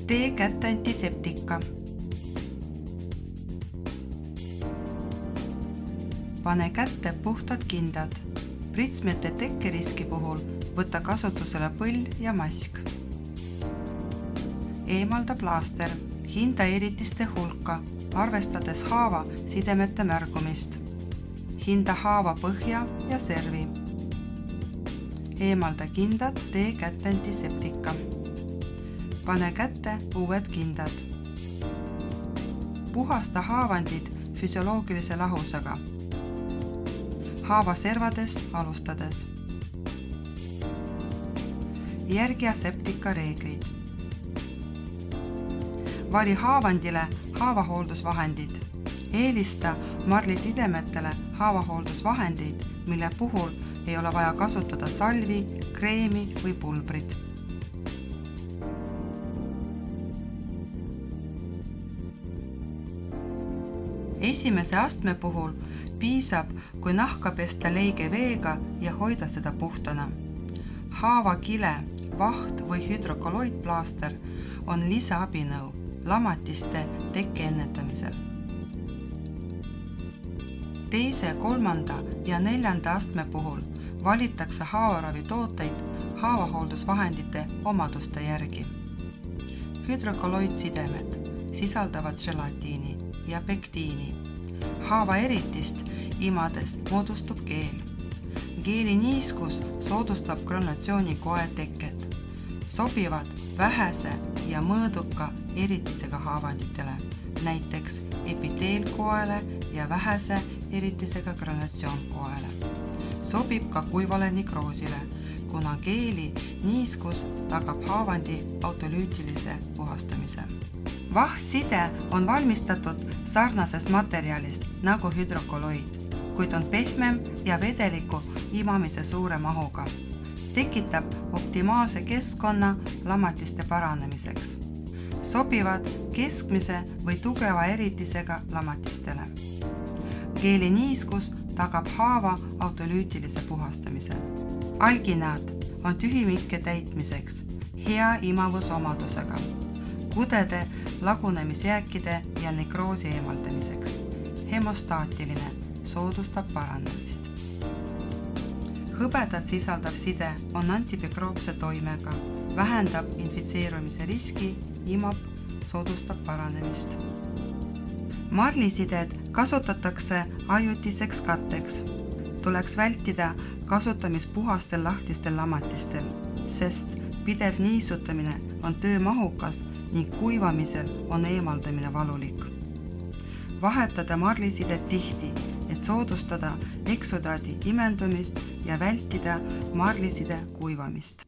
Tee kätte antiseptika. Pane kätte puhtad kindad. Pritsmete tekkeriski puhul võta kasutusele põll ja mask. Eemalda plaaster. Hinda eritiste hulka, arvestades haava sidemete märgumist. Hinda haava põhja ja servi. Eemalda kindad, tee kätte antiseptika. Pane kätte uued kindad. Puhasta haavandid füsioloogilise lahusega. Haava servadest alustades. Järgi aseptika reeglid. Vali haavandile haavahooldusvahendid. Eelista marlisidemetele haavahooldusvahendeid, mille puhul ei ole vaja kasutada salvi, kreemi või pulbrit. Esimese astme puhul piisab, kui nahka pesta leige veega ja hoida seda puhtana. Haavakile, vaht või hüdrokoloidplaaster on lisaabinõu lamatiste tekke ennetamisel. Teise, kolmanda ja neljanda astme puhul valitakse haavaravitooteid haavahooldusvahendite omaduste järgi. Hüdrokoloidsidemed sisaldavad želatiini ja pektiini. Haava eritist imades moodustub keel. Keeli niiskus soodustab granatsioonikoe teket. Sobivad vähese ja mõõduka eritisega haavanditele, näiteks epiteelkoele ja vähese eritisega granatsioonkoele. Sobib ka kuivale nikroosile, kuna keeli niiskus tagab haavandi autolüütilise puhastamise. Vahside on valmistatud sarnasest materjalist nagu hüdrokoloid, kuid on pehmem ja vedeliku imamise suure mahuga. Tekitab optimaalse keskkonna lamatiste paranemiseks. Sobivad keskmise või tugeva eritisega lamatistele. Keeli niiskus tagab haava autolüütilise puhastamise. Alginaat on tühimikke täitmiseks, hea imavusomadusega, kudede lagunemisjääkide ja nekroosi eemaldamiseks. Hemostaatiline, soodustab paranemist. Hõbedat sisaldav side on antimikroobse toimega, vähendab infitseerumise riski, imab, soodustab paranemist. Marlisided kasutatakse ajutiseks katteks. Tuleks vältida kasutamispuhastel lahtistel lamatistel, sest pidev niisutamine on töömahukas ning kuivamisel on eemaldamine valulik. Vahetada marlisidet tihti, et soodustada eksudaadi imendumist ja vältida marliside kuivamist.